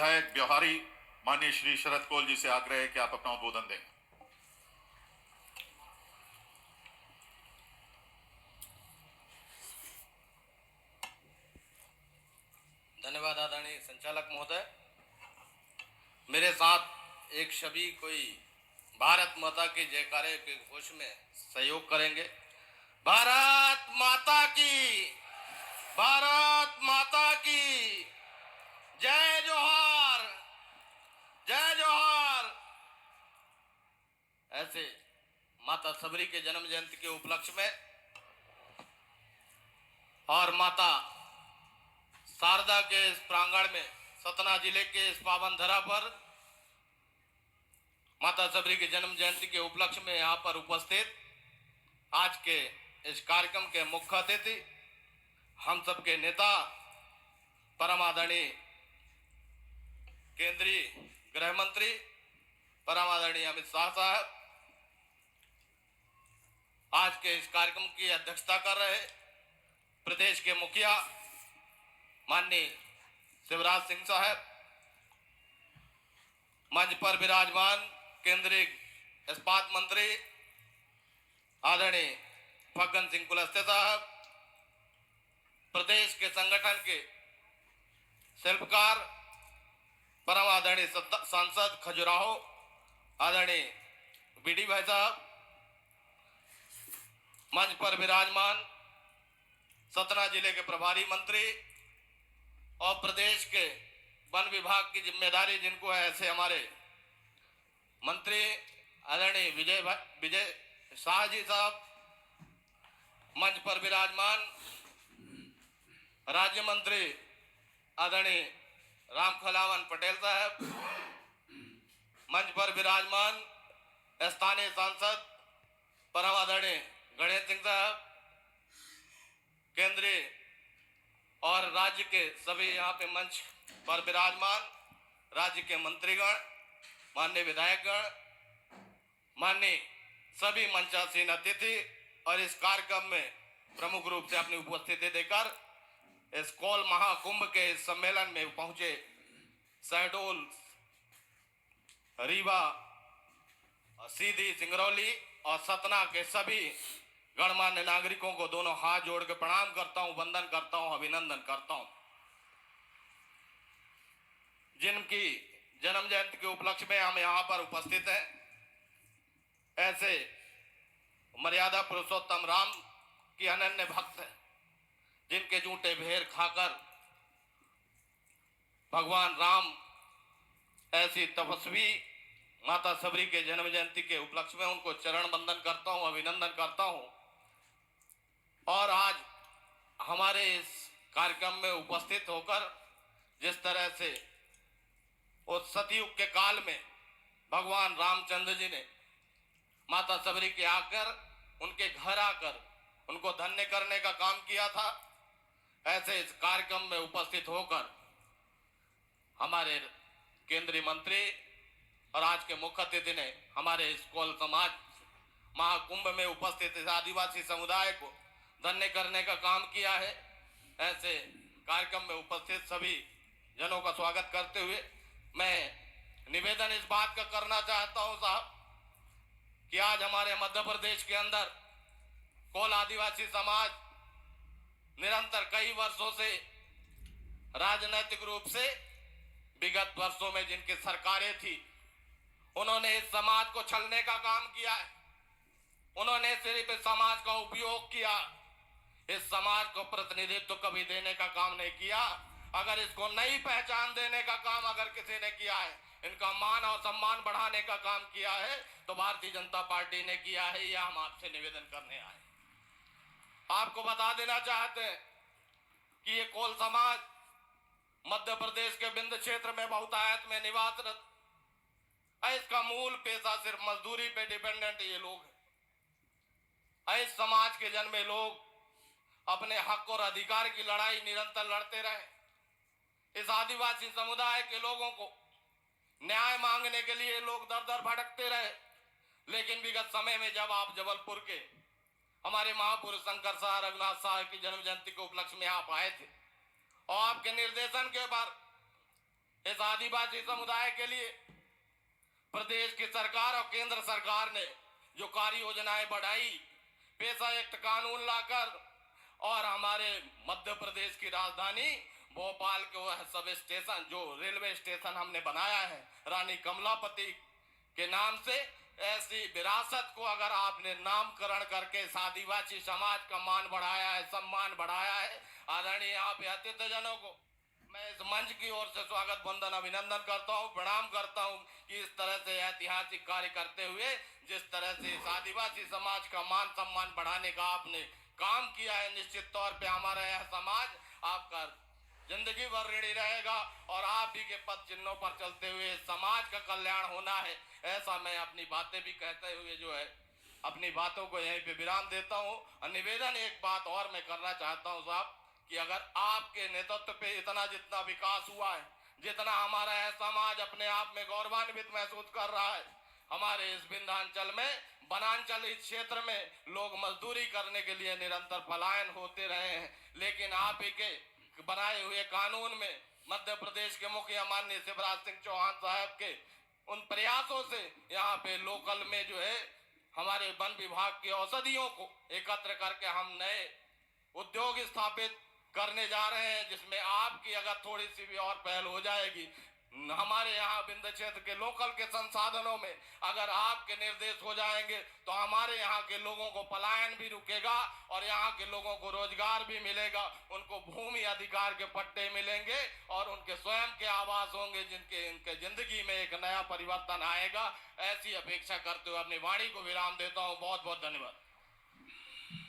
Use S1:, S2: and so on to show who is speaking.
S1: विधायक ब्योहारी माननीय श्री शरद कौल जी से आग्रह है कि आप अपना उद्बोधन दें।
S2: धन्यवाद आदरणीय संचालक महोदय। मेरे साथ एक सभी कोई भारत माता की जयकारे के घोष में सहयोग करेंगे। भारत माता की, भारत माता की जय जोहार, जय जोहार। ऐसे माता सबरी के जन्म जयंती के उपलक्ष्य में और माता शारदा के इस प्रांगण में सतना जिले के इस पावन धरा पर माता सबरी के जन्म जयंती के उपलक्ष्य में यहाँ पर उपस्थित आज के इस कार्यक्रम के मुख्य अतिथि हम सबके नेता परम आदरणीय केंद्रीय गृह मंत्री परम आदरणीय अमित शाह साहब आज के इस कार्यक्रम की अध्यक्षता कर रहे प्रदेश के मुखिया माननीय शिवराज सिंह साहब, मंच पर विराजमान केंद्रीय इस्पात मंत्री आदरणीय फग्गन सिंह कुलस्ते साहब, प्रदेश के संगठन के शिल्पकार परम आदरणीय सांसद खजुराहो आदरणीय बीडी भाई साहब, मंच पर विराजमान सतना जिले के प्रभारी मंत्री और प्रदेश के वन विभाग की जिम्मेदारी जिनको है ऐसे हमारे मंत्री आदरणीय विजय शाह जी साहब, मंच पर विराजमान राज्य मंत्री आदरणीय राम खलावन पटेल साहब, मंच पर विराजमान स्थानीय सांसद परम आदरणीय गणेश सिंह साहब, केंद्रीय और राज्य के सभी यहाँ पे मंच पर विराजमान राज्य के मंत्रीगण, माननीय विधायकगण, माननीय सभी मंचासीन अतिथि और इस कार्यक्रम में प्रमुख रूप से अपनी उपस्थिति देकर इस कौल महाकुंभ के इस सम्मेलन में पहुंचे शहडोल, रीवा, सीधी, सिंगरौली और सतना के सभी गणमान्य नागरिकों को दोनों हाथ जोड़ के प्रणाम करता हूं, वंदन करता हूं, अभिनंदन करता हूं। जिनकी जन्म जयंती के उपलक्ष्य में हम यहां पर उपस्थित हैं, ऐसे मर्यादा पुरुषोत्तम राम की अनन्य भक्त है, जिनके जूठे भेर खाकर भगवान राम ऐसी तपस्वी माता सबरी के जन्म जयंती के उपलक्ष्य में उनको चरण वंदन करता हूं, अभिनंदन करता हूं। और आज हमारे इस कार्यक्रम में उपस्थित होकर जिस तरह से उस सतयुग के काल में भगवान रामचंद्र जी ने माता सबरी के आकर उनके घर आकर उनको धन्य करने का काम किया था, ऐसे इस कार्यक्रम में उपस्थित होकर हमारे केंद्रीय मंत्री और आज के मुख्य अतिथि ने हमारे इस कौल समाज महाकुंभ में उपस्थित इस आदिवासी समुदाय को धन्य करने का काम किया है। ऐसे कार्यक्रम में उपस्थित सभी जनों का स्वागत करते हुए मैं निवेदन इस बात का करना चाहता हूं साहब कि आज हमारे मध्य प्रदेश के अंदर कौल आदिवासी समाज निरंतर कई वर्षों से राजनीतिक रूप से विगत वर्षों में जिनकी सरकारें थी उन्होंने इस समाज को छलने का काम किया है। उन्होंने सिर्फ इस समाज का उपयोग किया, इस समाज को प्रतिनिधित्व कभी देने का काम नहीं किया। अगर इसको नई पहचान देने का काम अगर किसी ने किया है, इनका मान और सम्मान बढ़ाने का काम किया है तो भारतीय जनता पार्टी ने किया है। यह हम आपसे निवेदन करने आए। आपको बता देना चाहते हैं कि ये कौल समाज मध्य प्रदेश के विंध्य क्षेत्र में बहुतायत में निवासरत है। इसका मूल पेशा सिर्फ मजदूरी पे डिपेंडेंट ये लोग हैं। इस समाज के जन्मे लोग अपने हक और अधिकार की लड़ाई निरंतर लड़ते रहे। इस आदिवासी समुदाय के लोगों को न्याय मांगने के लिए लोग दर दर भटकते रहे, लेकिन विगत समय में जब आप जबलपुर के हमारे महापुरुष शंकर शाह रघुनाथ साहब की जन्म जयंती के उपलक्ष्य में आप आए थे और आपके निर्देशन के बाद इस आदिवासी समुदाय के लिए प्रदेश की सरकार और केंद्र सरकार ने जो कार्य योजनाएं बढ़ाई, पेशा एक्ट कानून लाकर, और हमारे मध्य प्रदेश की राजधानी भोपाल के वह सब स्टेशन, जो रेलवे स्टेशन हमने बनाया है रानी कमलापति के नाम से, ऐसी विरासत को अगर आपने नामकरण करके इस आदिवासी समाज का मान बढ़ाया है, सम्मान बढ़ाया है, आदरणीय यहाँ पे अतिथि जनों को मैं इस मंच की ओर से स्वागत वंदन अभिनंदन करता हूँ, प्रणाम करता हूँ कि इस तरह से ऐतिहासिक कार्य करते हुए जिस तरह से इस आदिवासी समाज का मान सम्मान बढ़ाने का आपने काम किया है, निश्चित तौर पे हमारा यह समाज आपका जिंदगी भर ऋणी रहेगा और आप ही के पद चिन्हों पर चलते हुए समाज का कल्याण होना है। ऐसा मैं अपनी बातें भी कहते हुए जो है अपनी बातों को यहीं पे विराम देता हूँ। और निवेदन एक बात और मैं करना चाहता हूँ साहब, कि अगर आपके नेतृत्व पे इतना जितना विकास हुआ है, जितना हमारा यह समाज अपने आप में गौरवान्वित महसूस कर रहा है, हमारे इस विंध्याचल में वनांचल इस क्षेत्र में लोग मजदूरी करने के लिए निरंतर पलायन होते रहे हैं, लेकिन आप ही के बनाए हुए कानून में मध्य प्रदेश के मुखिया माननीय शिवराज सिंह चौहान साहब के उन प्रयासों से यहाँ पे लोकल में जो है हमारे वन विभाग की औषधियों को एकत्र करके हम नए उद्योग स्थापित करने जा रहे हैं, जिसमें आपकी अगर थोड़ी सी भी और पहल हो जाएगी, हमारे यहाँ विंध्य क्षेत्र के लोकल के संसाधनों में अगर आपके निर्देश हो जाएंगे तो हमारे यहाँ के लोगों को पलायन भी रुकेगा और यहाँ के लोगों को रोजगार भी मिलेगा, उनको भूमि अधिकार के पट्टे मिलेंगे और उनके स्वयं के आवास होंगे, जिनके इनके जिंदगी में एक नया परिवर्तन आएगा। ऐसी अपेक्षा करते हुए अपनी वाणी को विराम देता हूँ। बहुत बहुत धन्यवाद।